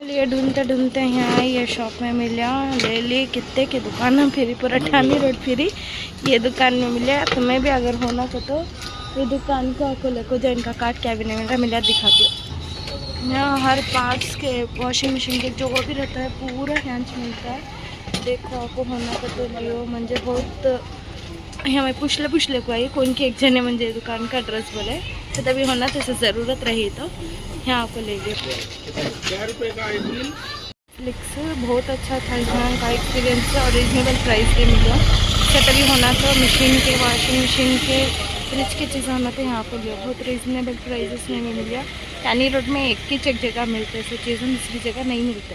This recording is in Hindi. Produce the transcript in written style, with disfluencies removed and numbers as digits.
ये ढूंढते ढूंढते यहाँ ये शॉप में मिला, ले ली। कितने की दुकान में फिरी, पूरा ठानी रोड फिरी, ये दुकान में मिला। तुम्हें भी अगर होना तो ये दुकान को आपको लेको जो इनका कार्ड क्या भी नहीं मिल रहा, मिला दिखाती हूँ। यहाँ हर पार्ट्स के वॉशिंग मशीन के जो भी रहता है पूरा यहाँ मिलता है। देखो आपको होना तो लियो म्हणजे बहुत यहाँ मैं पुछले को आई कौन की एक जने म्हणजे दुकान का एड्रेस बोले, तो तभी होना तो ज़रूरत रही तो यहाँ आपको ले लियो। फ्लिक्स बहुत अच्छा था, यहाँ का एक्सपीरियंस और रीजनेबल प्राइस पे मिला। तो तभी होना तो मशीन के, वॉशिंग मशीन के, फ्रिज की चीज़ें होना तो यहाँ पर लियो। बहुत रीजनेबल प्राइसेस में मिल गया। टानी रोड में एक ही जगह मिलते हैं, ऐसी चीज़ें दूसरी जगह नहीं मिलते।